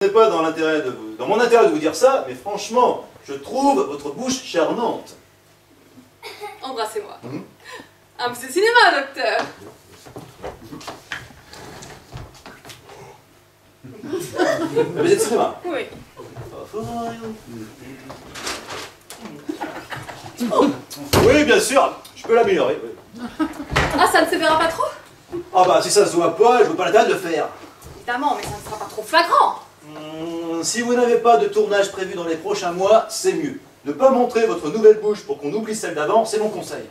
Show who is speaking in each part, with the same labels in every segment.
Speaker 1: Ce n'est pas dans mon intérêt de vous dire ça, mais franchement, je trouve votre bouche charmante.
Speaker 2: Embrassez-moi. Un petit cinéma, docteur.
Speaker 1: Vous êtes cinéma?
Speaker 2: Oui.
Speaker 1: Oui, bien sûr, je peux l'améliorer. Oui.
Speaker 2: Ah, ça ne se verra pas trop?
Speaker 1: Ah bah si ça se voit pas, je veux pas l'intérêt de le faire.
Speaker 2: Évidemment, mais ça ne sera pas trop flagrant.
Speaker 1: Si vous n'avez pas de tournage prévu dans les prochains mois, c'est mieux. Ne pas montrer votre nouvelle bouche pour qu'on oublie celle d'avant, c'est mon conseil.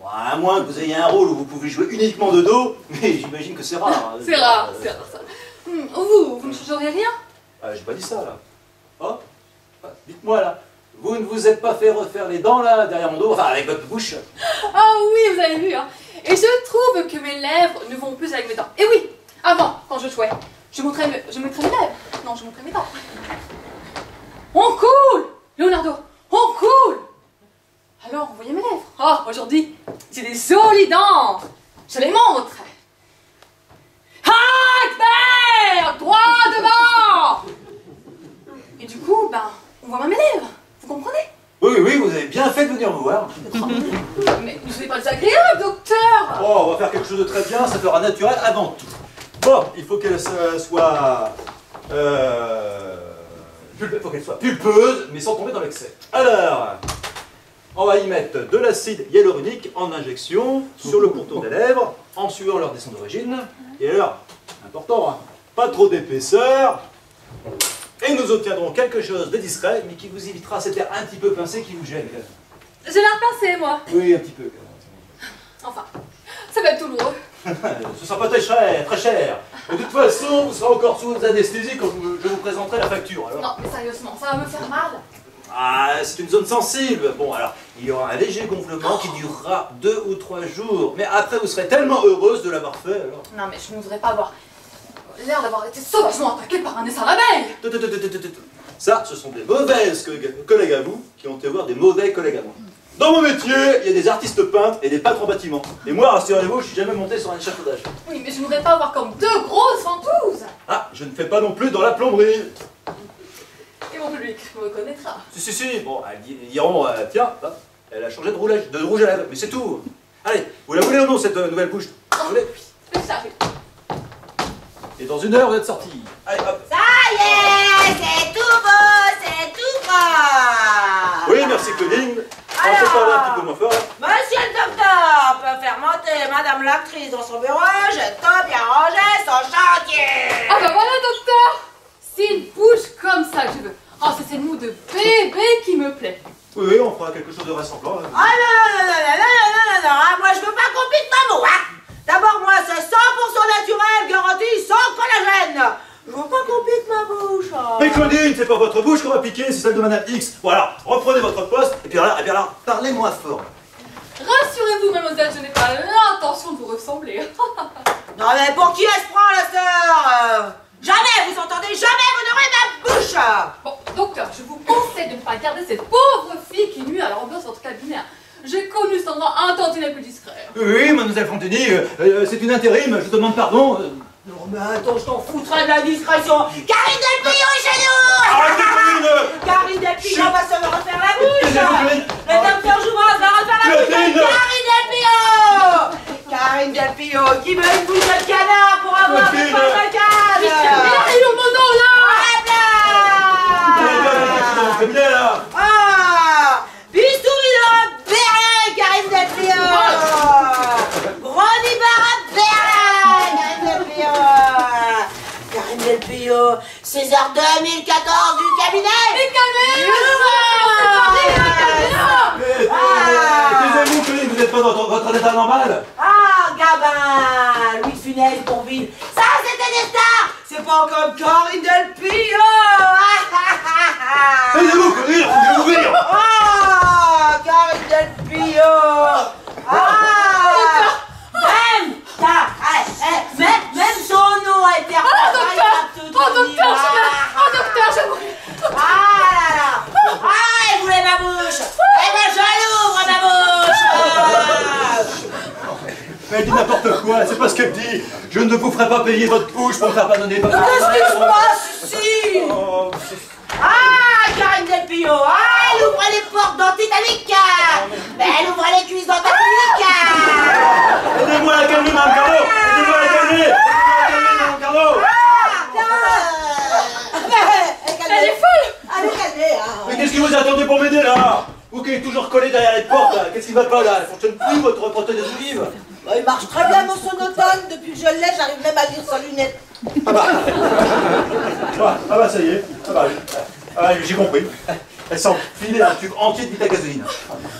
Speaker 1: Bon, à moins que vous ayez un rôle où vous pouvez jouer uniquement de dos, mais j'imagine que c'est rare.
Speaker 2: C'est rare ça. Vous ne changeriez rien?
Speaker 1: Ah, j'ai pas dit ça là. Oh, dites-moi là, vous ne vous êtes pas fait refaire les dents là, derrière mon dos, enfin avec votre bouche?
Speaker 2: Ah oui, vous avez vu, hein. Et je trouve que mes lèvres ne vont plus avec mes dents. Et oui, avant, quand je jouais, je montrais mes lèvres. Non, je montrais mes dents. On coule, Leonardo, on coule. Alors, vous voyez mes lèvres? Oh, aujourd'hui, j'ai des jolies dents. Je les montre. Hackberg, droit devant. Et du coup, ben, on voit mes lèvres. Vous comprenez?
Speaker 1: Oui, vous avez bien fait de venir me voir.
Speaker 2: Mais ne soyez pas désagréable, docteur.
Speaker 1: Oh, on va faire quelque chose de très bien, ça fera naturel avant tout. Bon, il faut qu'elle soit... il faut qu'elle soit pulpeuse, mais sans tomber dans l'excès. Alors, on va y mettre de l'acide hyaluronique en injection sur le contour des lèvres, en suivant leur descente d'origine. Et alors, important, hein, pas trop d'épaisseur. Et nous obtiendrons quelque chose de discret, mais qui vous évitera cet air un petit peu pincé qui vous gêne.
Speaker 2: J'ai l'air pincé, moi.
Speaker 1: Oui, un petit peu.
Speaker 2: Enfin, ça va être douloureux.
Speaker 1: Ce sera pas très cher, très cher. De toute façon, vous serez encore sous anesthésie quand je vous présenterai la facture. Alors.
Speaker 2: Non, mais sérieusement, ça va me faire mal.
Speaker 1: Ah, c'est une zone sensible. Bon, alors, il y aura un léger gonflement qui durera 2 ou 3 jours. Mais après, vous serez tellement heureuse de l'avoir fait, alors.
Speaker 2: Non, mais je ne voudrais pas avoir l'air d'avoir été sauvagement attaqué par un essaim d'abeilles.
Speaker 1: Ça, ce sont des mauvaises collègues à vous qui ont été voir des mauvais collègues à moi. Dans mon métier, il y a des artistes peintres et des peintres en bâtiment. Et moi, rassurez-vous, je suis jamais monté sur un échafaudage.
Speaker 2: Oui, mais je ne voudrais pas avoir comme 2 grosses ventouses.
Speaker 1: Ah, je ne fais pas non plus dans la plomberie.
Speaker 2: Et mon public me reconnaîtra.
Speaker 1: Si. Bon, ils diront, tiens, elle a changé de rouge à lèvres, mais c'est tout. Allez, vous la voulez ou non, cette nouvelle bouche? Vous voulez?
Speaker 2: Oui, ça arrive.
Speaker 1: Et dans 1 heure, vous êtes sortis. Allez, hop.
Speaker 3: Ça y est, c'est tout beau, c'est tout grand.
Speaker 1: Oui, merci Claudine. On va parler un petit peu moins fort. Là.
Speaker 3: Monsieur le docteur peut faire monter madame l'actrice dans son bureau, j'ai tout bien rangé son chantier.
Speaker 2: Ah bah voilà, docteur. C'est une bouche comme ça que je veux. Oh, c'est cette moue de bébé qui me plaît.
Speaker 1: Oui, on fera quelque chose de rassemblant.
Speaker 3: Ah non, moi je veux pas qu'on pique ma moue, hein. D'abord, moi c'est 100% naturel, garanti, sans collagène. Je veux pas qu'on pique ma bouche. Hein.
Speaker 1: Mais Claudine, c'est pas votre bouche qu'on va piquer, c'est celle de Madame X. Voilà, reprenez votre poste, et puis alors, parlez moins fort.
Speaker 2: Rassurez-vous, mademoiselle, je n'ai pas l'intention de vous ressembler.
Speaker 3: Non mais pour qui elle se prend la sœur? Jamais, vous entendez, jamais vous n'aurez ma bouche.
Speaker 2: Bon, docteur, je vous conseille de ne pas garder cette pauvre fille qui nuit à l'ambiance de votre cabinet. J'ai connu cet endroit un tantinet plus discret.
Speaker 1: Oui, mademoiselle Fonteny, c'est une intérim, je demande pardon.
Speaker 3: Non mais attends, je t'en foutrais de la discrétion. Karine Delpillon est chez nous.
Speaker 1: Arrêtez, Claudine.
Speaker 3: Karine Delpillon va se refaire la bouche.
Speaker 1: Claudine.
Speaker 3: Le docteur Jouvence va refaire la bouche.
Speaker 1: Claudine.
Speaker 3: Karine Delpillon qui veut une bouche de canard pour avoir une bonne canne.
Speaker 2: Et au mon nom là.
Speaker 1: C'est bien là.
Speaker 3: Ah, Bistourina Berlin, Karine Delpillon. Ronibara Berlin, Karine Delpillon. Karine Delpillon, César 2014 du cabinet.
Speaker 2: Mais calmez.
Speaker 1: Taisez-vous, Claudine, vous n'êtes pas dans votre état normal.
Speaker 3: Ah, Gabin, Louis de Funès, Bourville, ça c'était des stars. C'est pas comme Karine Delpillon.
Speaker 1: Taisez-vous, Claudine, je vais ouvrir.
Speaker 3: Ah, Karine Delpillon. Même son nom a été
Speaker 2: docteur, je voulais.
Speaker 3: Ah là là. Ah, elle voulait ma bouche. Eh ben, je l'ouvre, ma bouche.
Speaker 1: Mais elle dit n'importe quoi, c'est pas ce qu'elle dit. Je ne vous ferai pas payer votre bouche pour me faire pardonner.
Speaker 3: Qu'est-ce qui se passe ici?
Speaker 1: Oh,
Speaker 3: Ah, Karine Delpillot, ah, elle ouvre les portes dans Titanic. Elle ouvre les cuisses dans Titanic.
Speaker 1: aidez-moi à la calmer, Mme Carlo. Aidez-moi à la calmer. Aidez-moi à la calmer, Mme Carlo.
Speaker 2: Elle est folle!
Speaker 3: Allez, calmez, hein.
Speaker 1: Mais qu'est-ce que vous attendez pour m'aider, là? Vous qui êtes toujours collé derrière les portes, là. Qu'est-ce qui va pas, là? Elle fonctionne plus, votre protéine des olives.
Speaker 3: Bah, il marche très bien, mon sonotone. Depuis que je l'ai, j'arrive même à lire sans lunettes.
Speaker 1: Ah bah ça y est, j'ai compris. Elle s'en filait un tube entier de vitagazoline.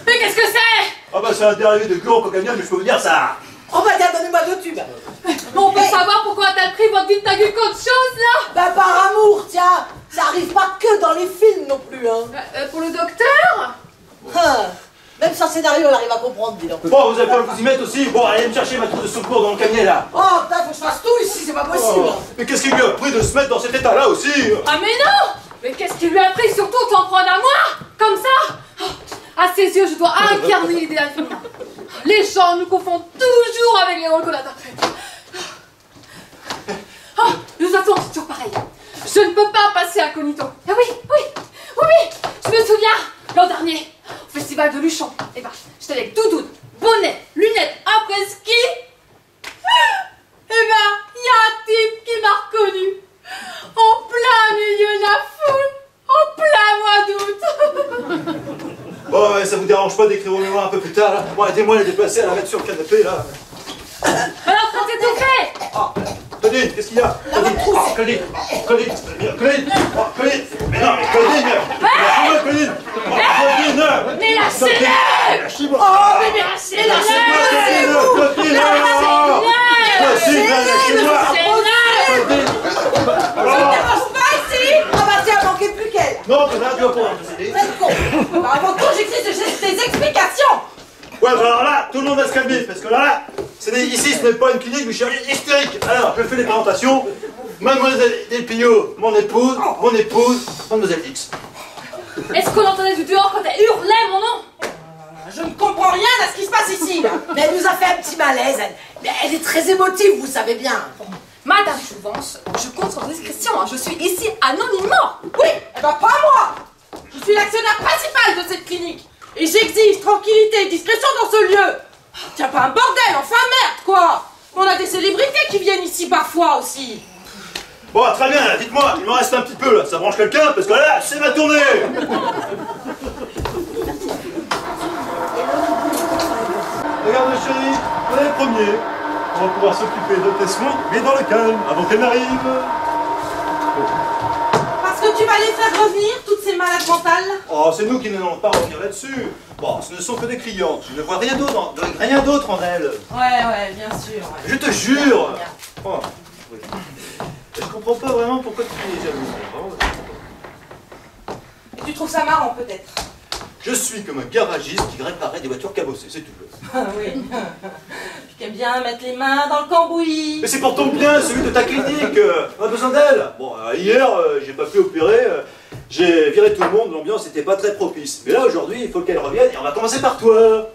Speaker 2: Mais qu'est-ce que c'est?
Speaker 1: Ah bah c'est un dérivé de chlorococanium, mais je peux vous dire ça.
Speaker 3: On va dire, donnez-moi 2 tubes.
Speaker 2: On peut savoir pourquoi t'as pris votre vitagule contre chose là?
Speaker 3: Bah, par amour, tiens. Ça arrive pas que dans les films non plus, hein.
Speaker 2: Pour le docteur?
Speaker 3: Même sans scénario, elle arrive à comprendre, dis donc.
Speaker 1: Bon, vous allez pas vous y mettre aussi. Bon, allez me chercher ma trousse de secours dans le camion là.
Speaker 3: Oh, putain, faut que je fasse tout ici, c'est pas possible.
Speaker 1: Oh, mais qu'est-ce qui lui a pris de se mettre dans cet état-là aussi?
Speaker 2: Ah mais non! Mais qu'est-ce qui lui a pris surtout de s'en prendre à moi? Comme ça? À ses yeux, je dois incarner l'idéal féminin. Les gens nous confondent toujours avec les rôles qu'on interprète. Ah, de toute façon, c'est toujours pareil. Je ne peux pas passer incognito. Ah oui, je me souviens, l'an dernier, au festival de Luchon, eh ben, j'étais avec doudoune, bonnet, lunettes, après ski. Eh ben, il y a un type qui m'a reconnu, en plein milieu de la foule, en plein mois d'août.
Speaker 1: Bon, ouais, ça vous dérange pas d'écrire vos mémoires un peu plus tard là? Bon, aidez-moi à la déplacer, à la mettre sur le canapé là.
Speaker 2: Alors, quand c'est tout fait?
Speaker 1: Ah, Claudine, qu'est-ce qu'il y a? Claudine, oh, Claudine, Claudine, oh, Claudine, mais non, mais Claudine, lâchez-moi, Claudine, oh, Claudine,
Speaker 2: Mais lâchez-le!
Speaker 1: lâchez-moi,
Speaker 2: Oh, mais lâchez-le!
Speaker 1: lâchez-moi, Claudine, lâchez-moi, Claudine,
Speaker 3: Je ne dérange pas ici. Ah bah tiens, manquez plus qu'elle.
Speaker 1: non, mais là, tu vas pouvoir nous aider.
Speaker 3: Vous êtes con. Bah, avant tout, j'existe des explications.
Speaker 1: Ouais, bah alors là, tout le monde va se calmer, parce que là, ici, ce n'est pas une clinique, mais je suis hystérique. Alors, je fais les présentations. Mademoiselle Delpillot, mon épouse, Mademoiselle X.
Speaker 2: Est-ce qu'on entendait du dehors quand elle hurlait mon nom?
Speaker 3: Je ne comprends rien à ce qui se passe ici, là. Mais elle nous a fait un petit malaise. Elle est très émotive, vous savez bien.
Speaker 2: Madame Jouvence, je compte sur vos discrétions, hein. Je suis ici anonymement.
Speaker 3: Oui, eh ben pas moi. Je suis l'actionnaire principal de cette clinique. Et j'exige tranquillité et discrétion dans ce lieu. Tiens, pas un bordel, enfin merde, quoi. On a des célébrités qui viennent ici parfois aussi.
Speaker 1: Bon, très bien, dites-moi, il m'en reste un petit peu là, ça branche quelqu'un, parce que là, c'est ma tournée. Regarde chérie, on est les premiers. On va pouvoir s'occuper de tes soins, mais dans le calme, avant qu'elle n'arrive.
Speaker 3: Parce que tu vas les faire revenir, toutes ces malades mentales.
Speaker 1: Oh, c'est nous qui n'allons pas revenir là-dessus. Bon, ce ne sont que des clientes, je ne vois rien d'autre en elles.
Speaker 3: Ouais, bien sûr. Ouais.
Speaker 1: Je te jure. Oh, oui. Je comprends pas vraiment pourquoi tu es jalouse.
Speaker 3: Et tu trouves ça marrant, peut-être.
Speaker 1: Je suis comme un garagiste qui réparait des voitures cabossées, c'est tout.
Speaker 3: Ah oui. Puis qu'aime bien mettre les mains dans le cambouis.
Speaker 1: Mais c'est pour ton bien, celui de ta clinique. On a besoin d'elle. Bon, hier, j'ai pas pu opérer. J'ai viré tout le monde, l'ambiance n'était pas très propice. Mais là, aujourd'hui, il faut qu'elle revienne et on va commencer par toi.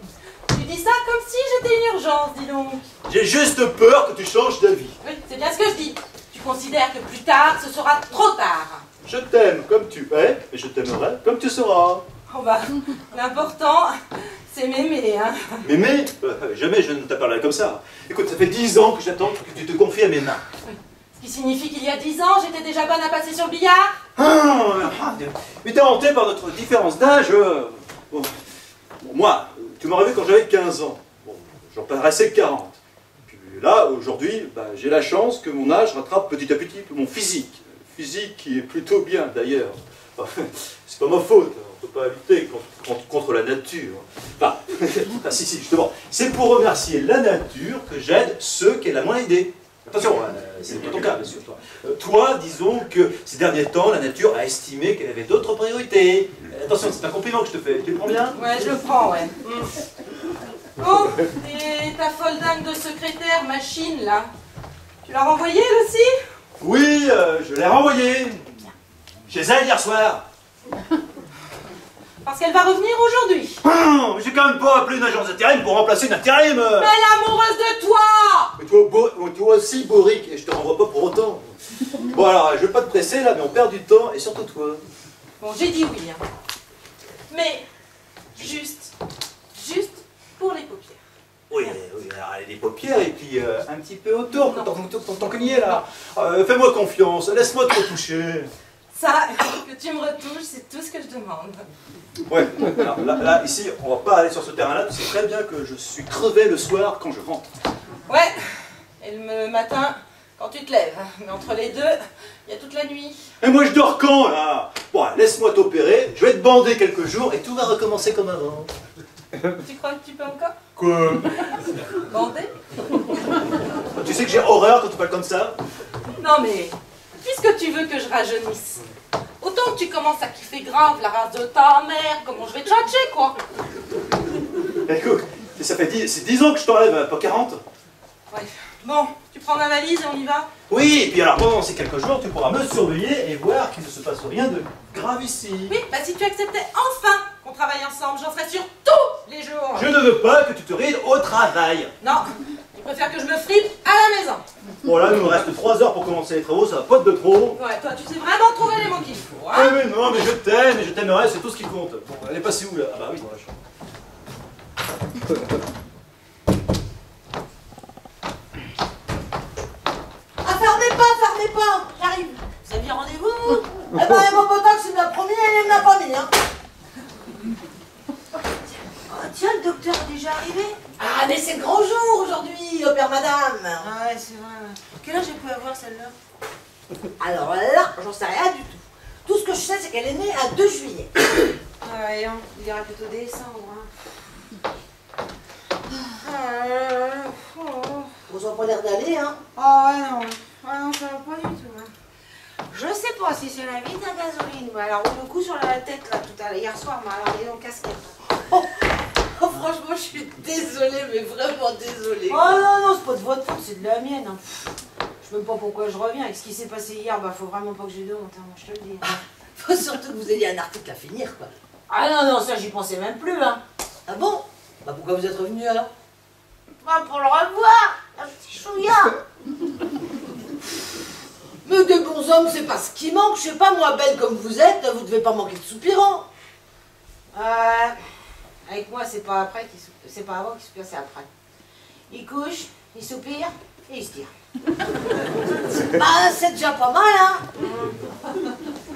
Speaker 3: Tu dis ça comme si j'étais une urgence, dis donc.
Speaker 1: J'ai juste peur que tu changes d'avis.
Speaker 3: Oui, c'est bien ce que je dis. Tu considères que plus tard, ce sera trop tard.
Speaker 1: Je t'aime comme tu es, et je t'aimerai comme tu seras.
Speaker 3: Oh bah, l'important, c'est m'aimer, hein.
Speaker 1: Mémé, jamais je ne t'ai parlé comme ça. Écoute, ça fait 10 ans que j'attends que tu te confies à mes mains.
Speaker 3: Oui. Ce qui signifie qu'il y a 10 ans, j'étais déjà bonne à passer sur le billard.
Speaker 1: Mais t'es hanté par notre différence d'âge. Bon, moi, tu m'aurais vu quand j'avais 15 ans. Bon, j'en paraissais 40. Puis là, aujourd'hui, j'ai la chance que mon âge rattrape petit à petit mon physique. Physique qui est plutôt bien, d'ailleurs. C'est pas ma faute, on ne peut pas lutter contre la nature. Enfin, si, justement, c'est pour remercier la nature que j'aide ceux qu'elle a moins aidés. Attention, c'est pas ton cas, bien sûr. Toi, disons que ces derniers temps, la nature a estimé qu'elle avait d'autres priorités. Attention, c'est un compliment que je te fais, tu le prends bien?
Speaker 3: Ouais, je le prends, ouais. Oh, et ta folle dingue de secrétaire, machine, là, tu l'as renvoyée, elle aussi?
Speaker 1: Oui, je l'ai renvoyée. Chez elle hier soir.
Speaker 3: Parce qu'elle va revenir aujourd'hui.
Speaker 1: Mais j'ai quand même pas appelé une agence d'intérim pour remplacer une intérim.
Speaker 3: Elle est amoureuse de toi.
Speaker 1: Mais toi aussi, Boric, et je te renvoie pas pour autant. Bon alors, je vais pas te presser là, mais on perd du temps, et surtout toi.
Speaker 3: Bon, j'ai dit oui, hein. Mais juste pour les paupières.
Speaker 1: Oui, oui, alors, les paupières, et puis un petit peu autour, tant qu'on y est là. Fais-moi confiance, laisse-moi te retoucher.
Speaker 3: Ça, que tu me retouches, c'est tout ce que je demande.
Speaker 1: Ouais, alors là, ici, on va pas aller sur ce terrain-là, tu sais très bien que je suis crevé le soir quand je rentre.
Speaker 3: Ouais, et le matin, quand tu te lèves. Mais entre les deux, il y a toute la nuit.
Speaker 1: Et moi je dors quand là? Bon, laisse-moi t'opérer, je vais te bander quelques jours et tout va recommencer comme avant.
Speaker 3: Tu crois que tu peux encore
Speaker 1: Quoi?
Speaker 3: bander?
Speaker 1: Tu sais que j'ai horreur quand tu parles comme ça?
Speaker 3: Non mais, puisque tu veux que je rajeunisse, autant que tu commences à kiffer grave la race de ta mère, comment je vais te tchatcher quoi.
Speaker 1: Écoute, ça fait 10 ans que je t'enlève, pas 40.
Speaker 3: Ouais. Bon, tu prends ma valise et on y va?
Speaker 1: Oui, et puis alors pendant ces quelques jours, tu pourras me surveiller et voir qu'il ne se passe rien de grave ici.
Speaker 3: Oui, bah si tu acceptais enfin qu'on travaille ensemble, j'en serais sûre tous les jours.
Speaker 1: Je ne veux pas que tu te rides au travail.
Speaker 3: Non, tu préfères que je me fripe à la maison.
Speaker 1: Bon là, il nous reste 3 heures pour commencer les travaux, ça va pas être de trop.
Speaker 3: Ouais, toi tu sais vraiment trouver les mots qu'il faut,
Speaker 1: Ah
Speaker 3: hein?
Speaker 1: mais non, mais je t'aime et je t'aimerai, c'est tout ce qui compte. Bon, elle est passée où là? Ah bah oui, dans la chambre.
Speaker 4: Ah, fermez pas, j'arrive.
Speaker 3: Vous aviez rendez-vous?
Speaker 4: Eh ben, mon potax, il me l'a promis et il me l'a pas mis, hein. Oh, tiens, le docteur est déjà arrivé. Ah, mais c'est le grand jour aujourd'hui, au père madame.
Speaker 3: Ah ouais, c'est vrai. Quel âge elle peut avoir celle-là?
Speaker 4: Alors là, j'en sais rien du tout. Tout ce que je sais, c'est qu'elle est née à 2 juillet.
Speaker 3: Ah ouais, hein, il dirait plutôt décembre. Hein.
Speaker 4: Vous en pas l'air d'aller, hein.
Speaker 3: Ah ouais, non. Ah non, ça va pas du tout. Hein. Je sais pas si c'est la vie de la gasoline, mais alors le coup sur la tête là tout à l'heure, hier soir, m'a allé en casquette.
Speaker 4: Oh, franchement, je suis désolée, mais vraiment désolée.
Speaker 3: Oh non, non, c'est pas de votre faute, c'est de la mienne. Hein. Je sais même pas pourquoi je reviens. Avec ce qui s'est passé hier, bah faut vraiment pas que j'ai de honte, hein, moi je te le dis.
Speaker 4: Faut surtout que vous ayez un article à finir, quoi.
Speaker 3: Ah non, non, ça j'y pensais même plus, hein.
Speaker 4: Ah bon? Bah pourquoi vous êtes revenu alors?
Speaker 3: Bah pour le revoir, un petit chouïa.
Speaker 4: Mais des bons hommes, c'est pas ce qui manque. Je sais pas, moi, belle comme vous êtes, vous devez pas manquer de soupirants.
Speaker 3: Avec moi, c'est pas après c'est pas avant qu'il soupire, c'est après. Il couche, il soupire et il se tire.
Speaker 4: Bah, c'est déjà pas mal, hein.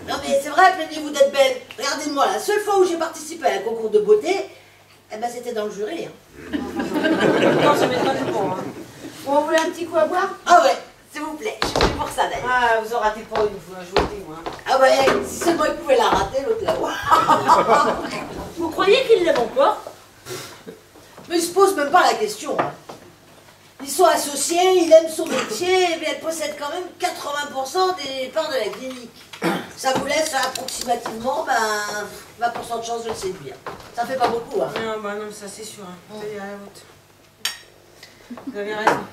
Speaker 4: Non mais c'est vrai, plaignez-vous d'être belle. Regardez-moi, la seule fois où j'ai participé à un concours de beauté, eh ben c'était dans le jury. Hein.
Speaker 3: Non, ça m'étonne pas. Hein. Bon, vous voulez un petit coup à boire?
Speaker 4: Ah ouais, s'il vous plaît, je suis venue pour ça d'ailleurs.
Speaker 3: Ah, vous en ratez pas une fois, je vous le dis, moi.
Speaker 4: Ah ouais, si seulement il pouvait la rater, l'autre là-haut.
Speaker 3: Vous croyez qu'il l'aime encore?
Speaker 4: Mais il se pose même pas la question. Hein. Ils sont associés, il aime son métier, mais elle possède quand même 80% des parts de la clinique. Ça vous laisse approximativement 20% de chance de le séduire. Ça fait pas beaucoup, hein.
Speaker 3: Non, bah non, ça c'est sûr. Hein. Vous avez raison. Vous avez raison.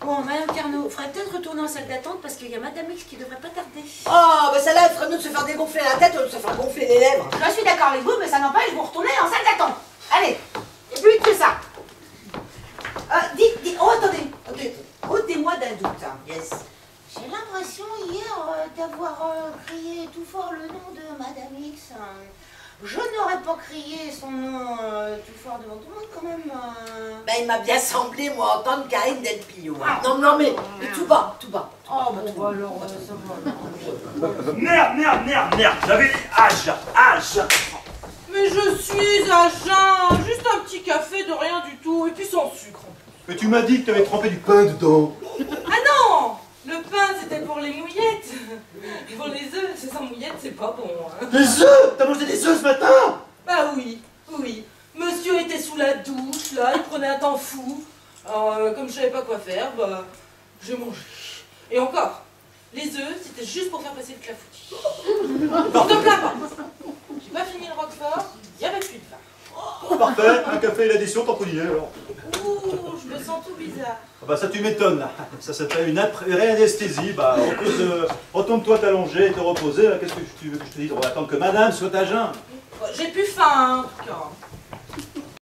Speaker 3: Bon, Madame Carnot, il faudrait peut-être retourner en salle d'attente parce qu'il y a Madame X qui devrait pas tarder.
Speaker 4: Oh, bah celle-là, elle ferait mieux de se faire dégonfler la tête ou de se faire gonfler les lèvres.
Speaker 3: Je suis d'accord avec vous, mais ça n'empêche de vous retourner en salle d'attente. Allez, et plus que ça. Dites, oh attendez, ôtez-moi d'un doute. Hein.
Speaker 4: Yes.
Speaker 5: J'ai l'impression hier d'avoir crié tout fort le nom de Madame X. Je n'aurais pas crié son nom tout fort devant tout le monde quand même.
Speaker 4: Bah, il m'a bien semblé, moi, entendre Karine Del Pio. Hein. Non, mais tout bas, tout bas.
Speaker 3: Oh bon, bah alors, ça va.
Speaker 1: Merde, j'avais âge.
Speaker 3: Mais je suis à jeun, juste un petit café de rien du tout, et puis sans sucre.
Speaker 1: Mais tu m'as dit que tu avais trempé du pain dedans.
Speaker 3: Ah non! Le pain c'était pour les mouillettes. Pour les œufs, c'est sans mouillettes, c'est pas bon. Hein.
Speaker 1: Les œufs? T'as mangé des œufs ce matin?
Speaker 3: Bah oui. Monsieur était sous la douche, là, il prenait un temps fou. Alors, comme je savais pas quoi faire, bah, j'ai mangé. Et encore, les œufs, c'était juste pour faire passer le clafoutis. Ne te plains pas. J'ai pas fini le roquefort, il y avait plus de vin.
Speaker 1: Oh, parfait, un café et l'addition, t'en peux y aller alors.
Speaker 3: Ouh, je me sens tout bizarre.
Speaker 1: Ah bah ça tu m'étonnes, ça s'appelle une réanesthésie, bah retourne-toi t'allonger et te reposer, qu'est-ce que tu veux que je te dise? On va attendre que madame soit à jeun.
Speaker 3: J'ai plus faim, hein, en tout cas.